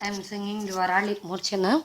I'm singing Dwarali Murchana.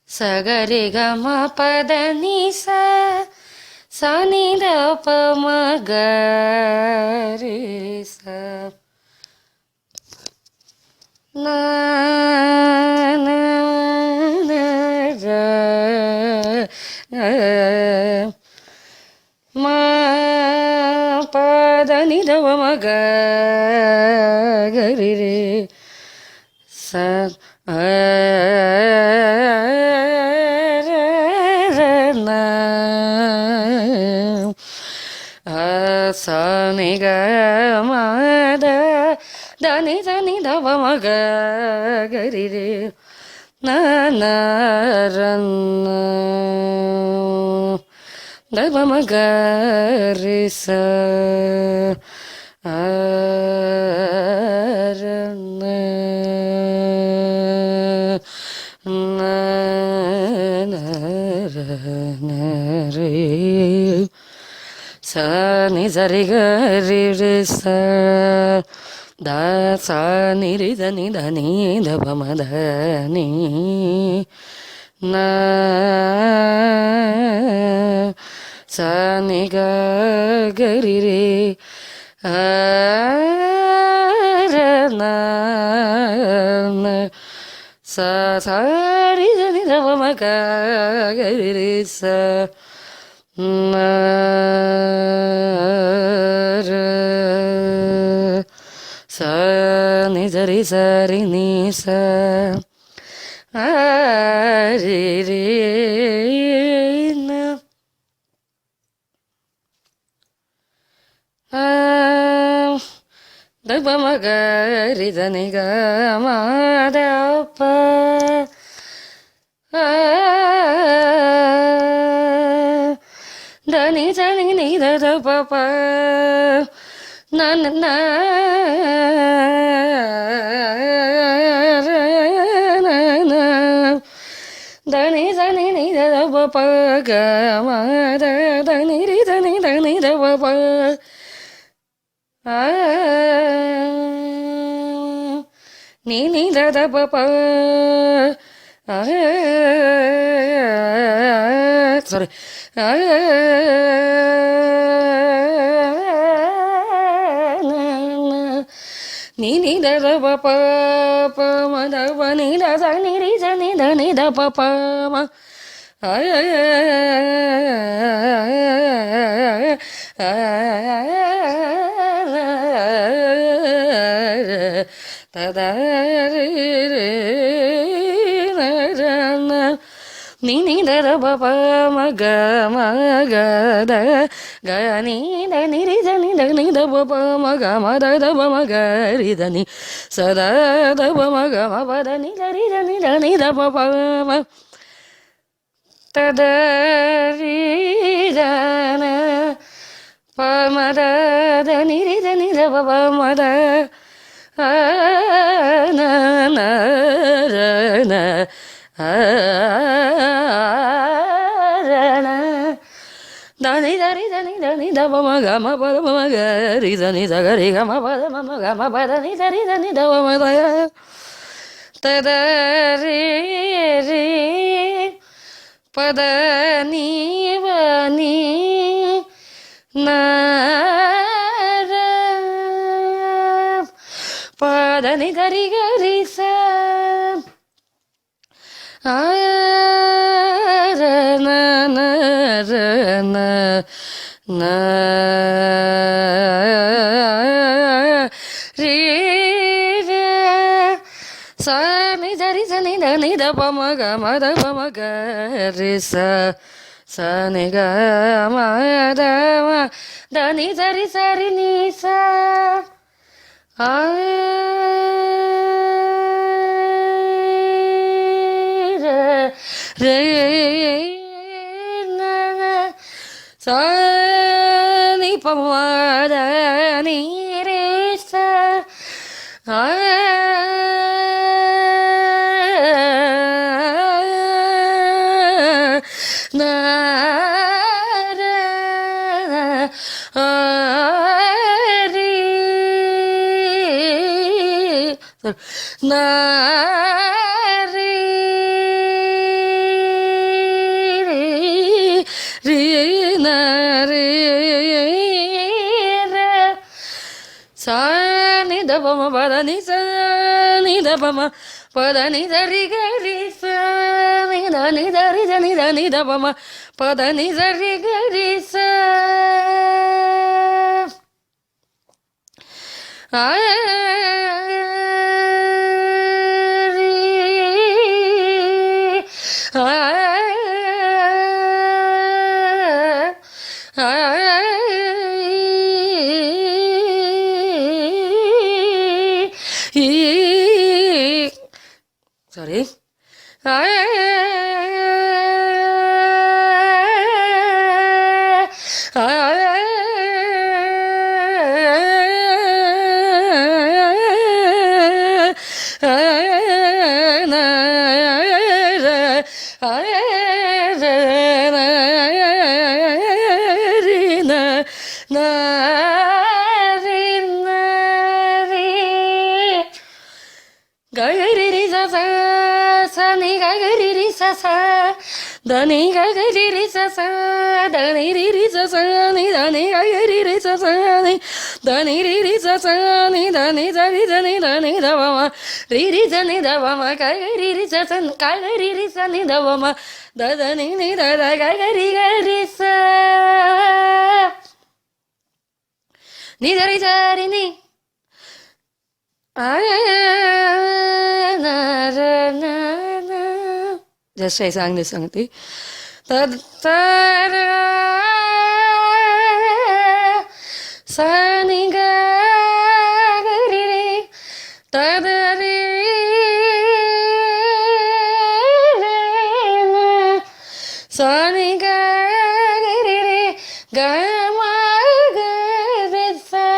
Sagari Gama Padani sa ni da pa ma ga re sa na na na ra ma pa da ni da pa ma ga re re sa na sa ni ga ma da ni da pa ma ga re re na na ra na da pa ma ga re sa ra na na na ra na re sa ni za re ga re re sa da sa ni re da ni da pa ma da ni na sa ni ga ga re re ra na sa sa re da ni da pa ma ga ga re re sa na ra sa ni za re ni sa re re na da pa ma ga re da ni ga ma da pa da ni da pa pa na na na na na da ni da pa pa ga ma da ni da pa pa ni da pa pa sorry ni da pa pa pa ma da pa ni da sa ni ri sa ni da pa pa ma da da re re na ra na ni da pa pa ma ga da ga ni ri da ni da pa pa ma da pa ma ga ri da ni sa da pa ma ga ma pa da ni da pa pa ma ta da ri da na pa ma da ni da pa pa ma da na na ra na ra na da ni da pa ma ga ri da ni da ga ri ga ma pa da ma pa da ni da pa ma da ta da re re pa da ni va ni na ra pa da ni ga ri sa ra na na ra na na re re sa ni da pa ma da pa ma ga re sa sa ni ga ma da ni sa re ni sa re na sa ni pa ma da ni re sa na ra re na re re na re re sa ni da pa ma pa da ni sa ni da pa ma pa da ni da ri ga ri sa ni da ri da ni da pa ma pa da ni da ri ga ri sa sorry Dani ga ga ri ri sa sa dani ri ri sa sa ni dani ga ga ri ri sa sa ni dani ri ri sa sa ni dani sa ri dani da va ma ri ri sa ni da va ma ga ga ri ri sa sa ga ga ri ri sa ni da va ma da da ni da da ga ga ri sa ni da ri ni na ra na na. Just I sang this song. Tad tara sa ni ga ga ri ri tad ri re na sa ni ga ga ri ri ga ma ga ri sa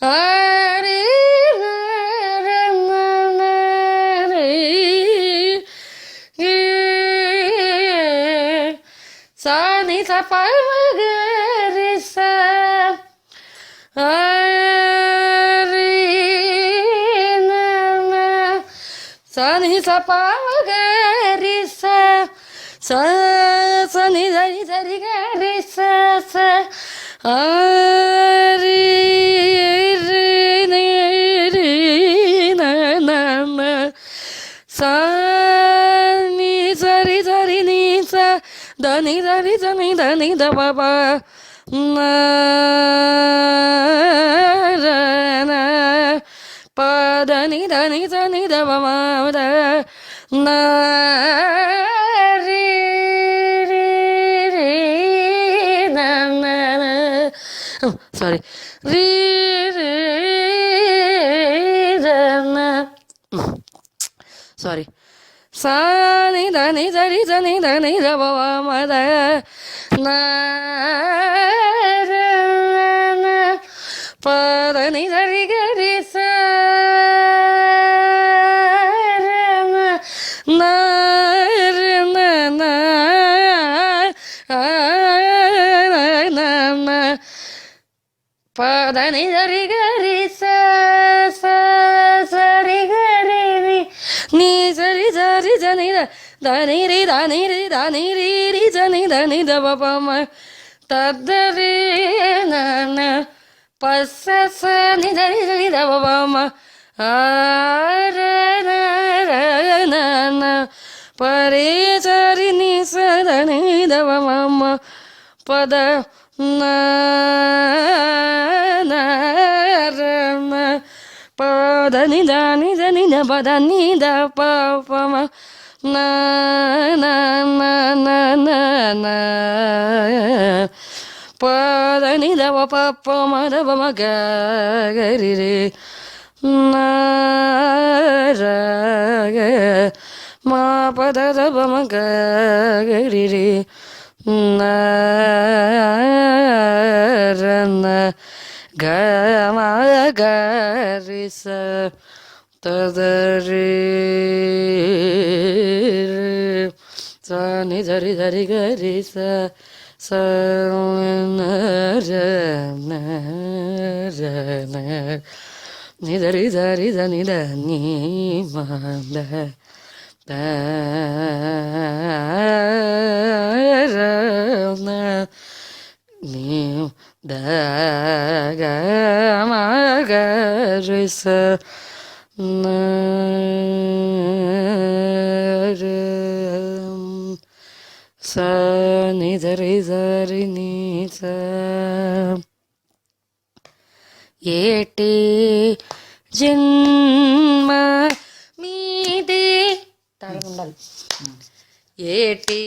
a ri na ra na na ri sa ni sa pa ma ga ri sa a ri na na sa ni sa pa ma ga ri sa sa sa ni da ri ga ri sa sa a ri ri ni ri na na na sa ni sa ri ni sa da ni da pa pa na ra na pa da ni da pa ma da na ri ri ri na na na oh, sorry ri ri da na sorry sa ni da ri da pa pa ma da na ra na pa da ni da ri ga ri sa ra na na ra na na na na pa da ni da ri ga ri sa sa sa ri ga ri ri ni sa ri ni da ni ri ri sa ni da pa pa ma ta da ri na na pa sa sa ni da pa pa ma a ra na na pa re sa ri ni sa da ni da pa ma ma pa da na na ra na pa da ni da pa da ni da pa pa ma na na na na na na pa da ni da pa pa ma da pa ma ga ga ri ri na ra ga ma pa da pa ma ga ga ri ri na ra na ga ma ga ri sa ta da ri sa ni da ri ga ri sa sa na ra na ra na నిదరి దరి దని దని మద నీ దగ మగరిస స నిదరి దరి నీ స ఏటి జన్మ మీదే తాళం ఉండాలి. ఏటి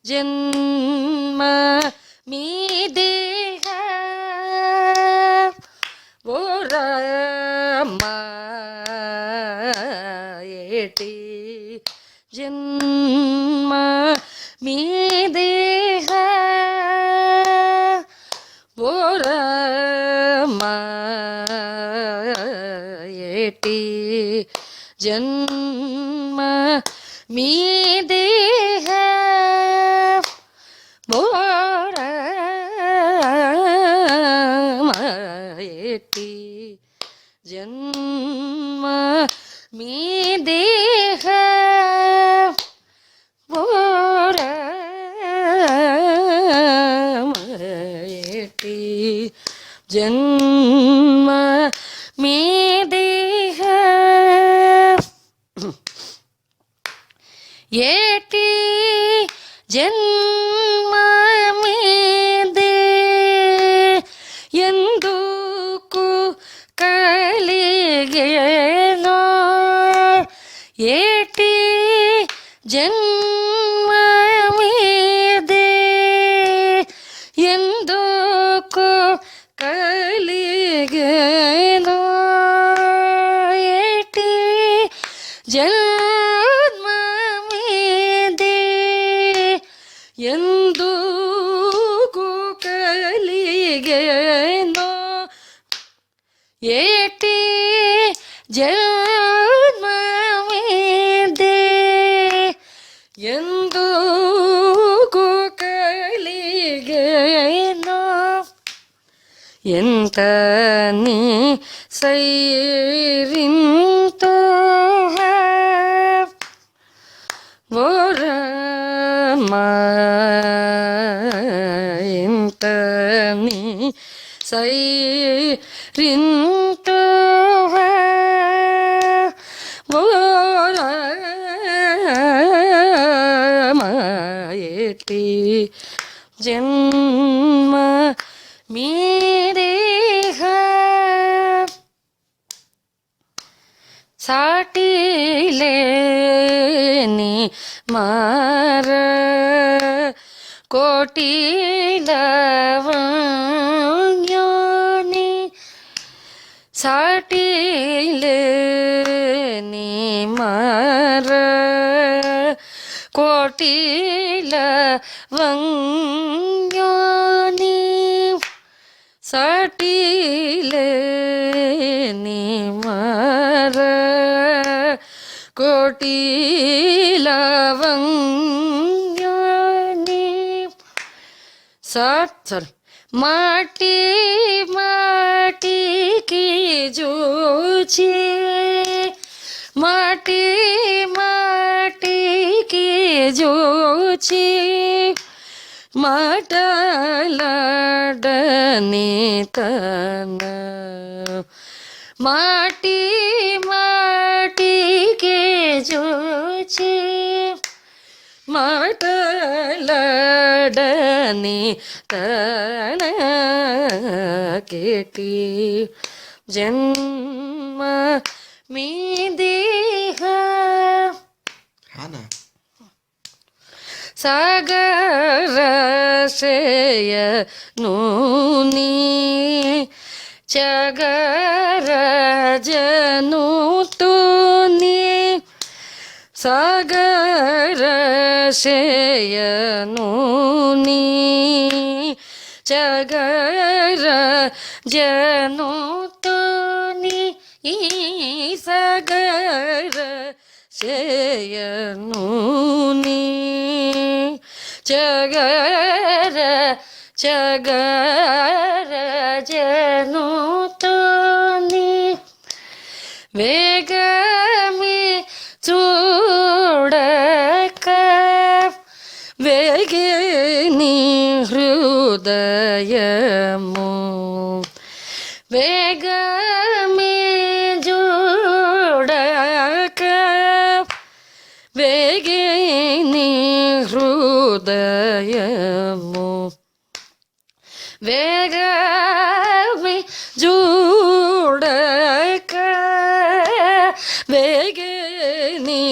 జన్మ మీదే ఓ రామ ఏటి జన్మ మీదే ఓ రామ ఏటి జన్మ మీదే ఓ రామ ఏటి జన్మ మీదే ఓ రామ ఏటి జన్మ మీదే ఏటి జన్మ మీదే ఎందుకు కలిగేనో ఏటి జన్మ మీదే ఎందుకు కలిగేనో ఏటి జన్మ మీదే ఎందుకు కలిగేనో ఏటి జన్మ మీదే ఎందుకు కలిగేనో ఎంత నీ సైరింతో ఓ రామ ఎంత నీ సైరింతో ఓ రామ ఏటి జన్మ మీదే సాటిలేని మార కోటిలవన్యోని సాటిలేని మార కోటిలవన్యోని సాటిలేని మార కోటిలవన్యోని మాటి మాటికి జూచి మాటి మాటికి జూచి మాటలాడని తన మాటి మాటికి జూచి మాటలాడని తన కేటి జన్మ మీదేహ సాగరశయ నూని చగరజను తుని సాగరశయనుని చగరజను తుని ఈ సాగరశయనుని చగరజను తుని వేగమే చూడక వేగే నీ హృదయము వేగమే చూడక వేగే నీ హృదయము వేగమే చూడక వేగే నీ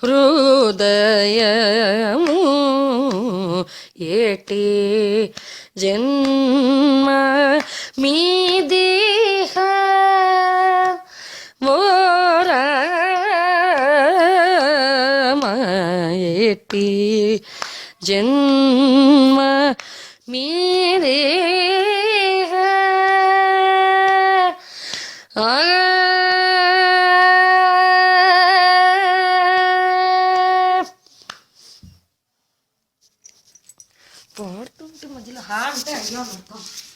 హృదయము ఏటి జన్మ మీదిహ ఓరామ ఏటి జన్మ మీదిహ పాడుతుంటే మధ్యలో హా అంటే అయ్యో మొత్తం